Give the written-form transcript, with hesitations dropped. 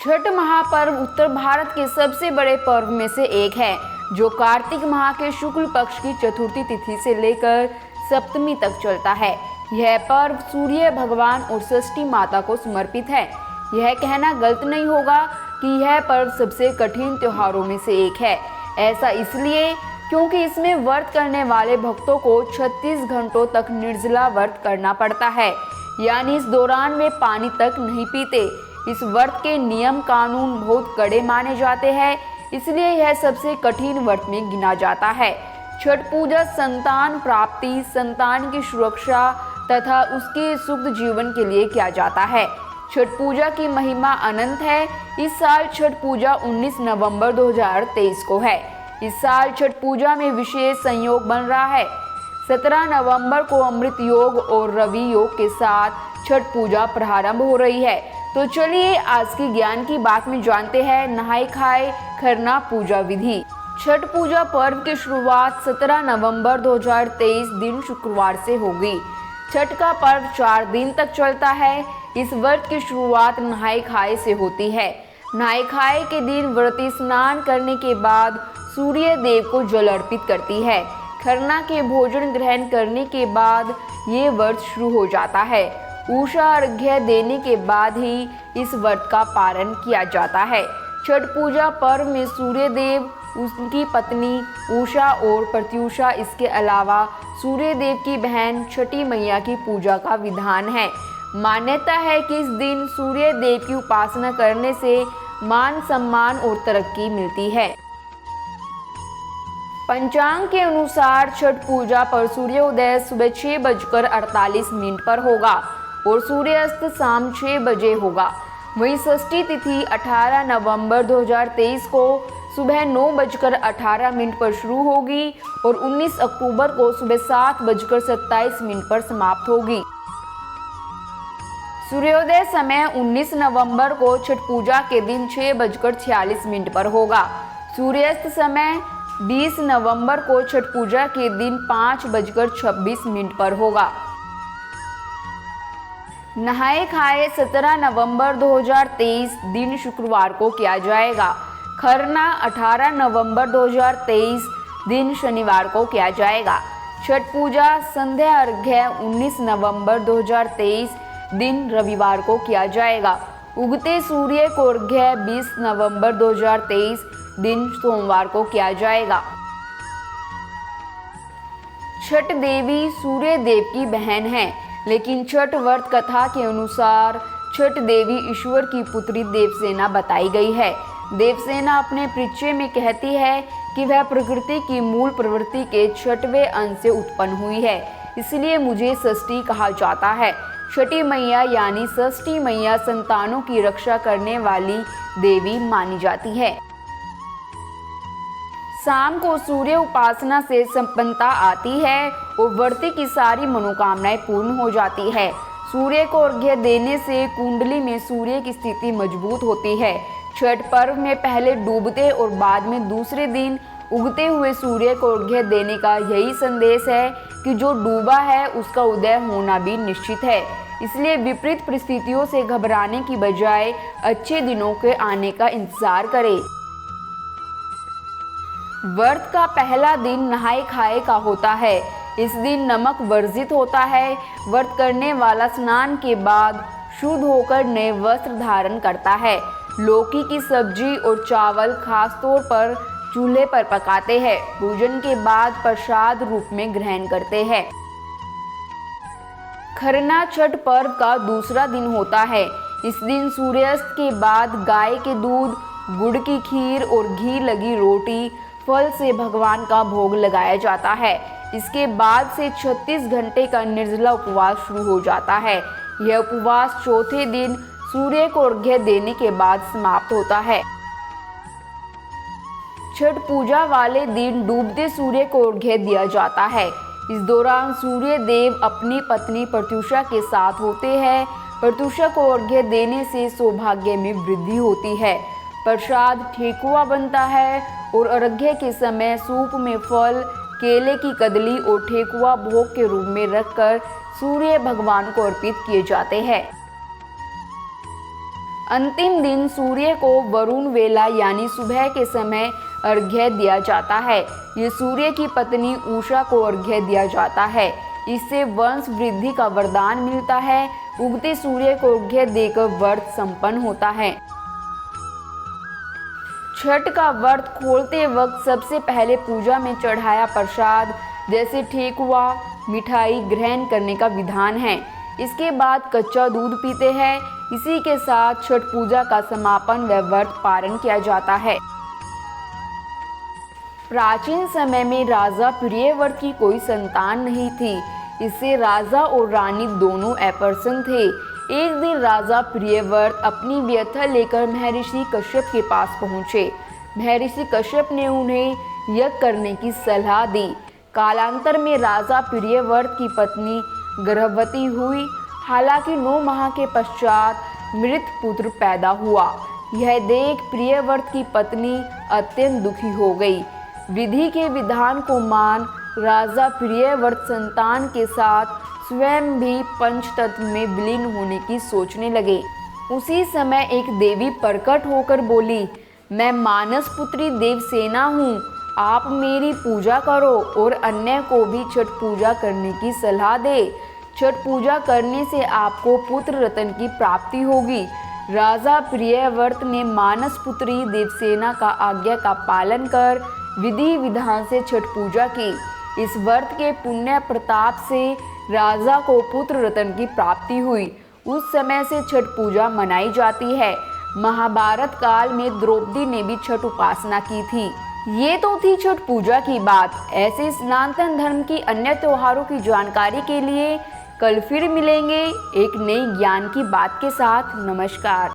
छठ महापर्व उत्तर भारत के सबसे बड़े पर्व में से एक है, जो कार्तिक माह के शुक्ल पक्ष की चतुर्थी तिथि से लेकर सप्तमी तक चलता है। यह पर्व सूर्य भगवान और षष्ठी माता को समर्पित है। यह कहना गलत नहीं होगा कि यह पर्व सबसे कठिन त्योहारों में से एक है। ऐसा इसलिए क्योंकि इसमें व्रत करने वाले भक्तों को 36 घंटों तक निर्जला व्रत करना पड़ता है, यानी इस दौरान वे पानी तक नहीं पीते। इस व्रत के नियम कानून बहुत कड़े माने जाते हैं, इसलिए यह सबसे कठिन व्रत में गिना जाता है। छठ पूजा संतान प्राप्ति, संतान की सुरक्षा तथा उसके सुख जीवन के लिए किया जाता है। छठ पूजा की महिमा अनंत है। इस साल छठ पूजा 19 नवंबर 2023 को है। इस साल छठ पूजा में विशेष संयोग बन रहा है। 17 नवंबर को अमृत योग और रवि योग के साथ छठ पूजा प्रारंभ हो रही है। तो चलिए आज की ज्ञान की बात में जानते हैं नहाए खाए खरना पूजा विधि। छठ पूजा पर्व की शुरुआत 17 नवंबर 2023 दिन शुक्रवार से होगी। छठ का पर्व 4 दिन तक चलता है। इस व्रत की शुरुआत नहाए खाए से होती है। नहाए खाए के दिन व्रती स्नान करने के बाद सूर्य देव को जल अर्पित करती है। खरना के भोजन ग्रहण करने के बाद ये व्रत शुरू हो जाता है। उषा अर्घ्य देने के बाद ही इस व्रत का पारण किया जाता है। छठ पूजा पर्व में सूर्य देव, उनकी पत्नी उषा और प्रत्युषा, इसके अलावा सूर्य देव की बहन छठी मैया की पूजा का विधान है। मान्यता है कि इस दिन सूर्य देव की उपासना करने से मान सम्मान और तरक्की मिलती है। पंचांग के अनुसार छठ पूजा पर सूर्योदय सुबह 6:48 पर होगा और सूर्यास्त शाम 6 बजे होगा। वहीं षष्ठी तिथि 18 नवंबर 2023 को सुबह 9:18 पर शुरू होगी और 19 अक्टूबर को सुबह 7:27 पर समाप्त होगी। सूर्योदय समय 19 नवंबर को छठ पूजा के दिन 6:46 पर होगा। सूर्यास्त समय 20 नवंबर को छठ पूजा के दिन 5:26 पर होगा। नहाए खाए 17 नवंबर 2023 दिन शुक्रवार को किया जाएगा। खरना 18 नवंबर 2023 दिन शनिवार को किया जाएगा। छठ पूजा संध्या अर्घ्य 19 नवंबर 2023 दिन रविवार को किया जाएगा। उगते सूर्य को अर्घ्य 20 नवंबर 2023 दिन सोमवार को किया जाएगा। छठ देवी सूर्य देव की बहन है, लेकिन छठ व्रत कथा के अनुसार छठ देवी ईश्वर की पुत्री देवसेना बताई गई है। देवसेना अपने परिचय में कहती है कि वह प्रकृति की मूल प्रवृत्ति के 6वें अंश से उत्पन्न हुई है, इसलिए मुझे षष्ठी कहा जाता है। छठी मैया यानी षष्ठी मैया संतानों की रक्षा करने वाली देवी मानी जाती है। शाम को सूर्य उपासना से संपन्नता आती है और व्रती की सारी मनोकामनाएं पूर्ण हो जाती है। सूर्य को अर्घ्य देने से कुंडली में सूर्य की स्थिति मजबूत होती है। छठ पर्व में पहले डूबते और बाद में दूसरे दिन उगते हुए सूर्य को अर्घ्य देने का यही संदेश है कि जो डूबा है उसका उदय होना भी निश्चित है। इसलिए विपरीत परिस्थितियों से घबराने की बजाय अच्छे दिनों के आने का इंतजार करें। व्रत का पहला दिन नहाए खाए का होता है। इस दिन नमक वर्जित होता है। व्रत करने वाला स्नान के बाद शुद्ध होकर नए वस्त्र धारण करता है। लौकी की सब्जी और चावल खास तौर पर चूल्हे पर पकाते हैं। भोजन के बाद प्रसाद रूप में ग्रहण करते हैं। खरना छठ पर्व का दूसरा दिन होता है। इस दिन सूर्यास्त के बाद गाय के दूध, गुड़ की खीर और घी लगी रोटी, फल से भगवान का भोग लगाया जाता है। इसके बाद से 36 घंटे का निर्जला उपवास शुरू हो जाता है। यह उपवास चौथे दिन सूर्य को अर्घ्य देने के बाद समाप्त होता है। छठ पूजा वाले दिन डूबते सूर्य को अर्घ्य दिया जाता है। इस दौरान सूर्य देव अपनी पत्नी प्रत्युषा के साथ होते हैं। प्रत्युषा को अर्घ्य देने से सौभाग्य में वृद्धि होती है। प्रसाद ठेकुआ बनता है और अर्घ्य के समय सूप में फल, केले की कदली और ठेकुआ भोग के रूप में रखकर सूर्य भगवान को अर्पित किए जाते हैं। अंतिम दिन सूर्य को वरुण वेला यानी सुबह के समय अर्घ्य दिया जाता है। ये सूर्य की पत्नी उषा को अर्घ्य दिया जाता है। इससे वंश वृद्धि का वरदान मिलता है। उगते सूर्य को अर्घ्य देकर व्रत संपन्न होता है। छठ का व्रत खोलते वक्त सबसे पहले पूजा में चढ़ाया प्रसाद जैसे ठेकुआ मिठाई ग्रहण करने का विधान है। इसके बाद कच्चा दूध पीते हैं। इसी के साथ छठ पूजा का समापन व व्रत पारण किया जाता है। प्राचीन समय में राजा प्रियव्रत की कोई संतान नहीं थी। इससे राजा और रानी दोनों अप्रसन्न थे। एक दिन राजा प्रियव्रत अपनी व्यथा लेकर महर्षि कश्यप के पास पहुँचे। महर्षि कश्यप ने उन्हें यज्ञ करने की सलाह दी। कालांतर में राजा प्रियव्रत की पत्नी गर्भवती हुई। हालांकि 9 माह के पश्चात मृत पुत्र पैदा हुआ। यह देख प्रियव्रत की पत्नी अत्यंत दुखी हो गई। विधि के विधान को मान राजा प्रियव्रत संतान के साथ स्वयं भी पंचतत्व में विलीन होने की सोचने लगे। उसी समय एक देवी प्रकट होकर बोली, मैं मानस पुत्री देवसेना हूँ। आप मेरी पूजा करो और अन्य को भी छठ पूजा करने की सलाह दे। छठ पूजा करने से आपको पुत्र रत्न की प्राप्ति होगी। राजा प्रियव्रत ने मानस पुत्री देवसेना का आज्ञा का पालन कर विधि विधान से छठ पूजा की। इस व्रत के पुण्य प्रताप से राजा को पुत्र रत्न की प्राप्ति हुई। उस समय से छठ पूजा मनाई जाती है। महाभारत काल में द्रौपदी ने भी छठ उपासना की थी। ये तो थी छठ पूजा की बात। ऐसे सनातन धर्म की अन्य त्योहारों की जानकारी के लिए कल फिर मिलेंगे एक नई ज्ञान की बात के साथ। नमस्कार।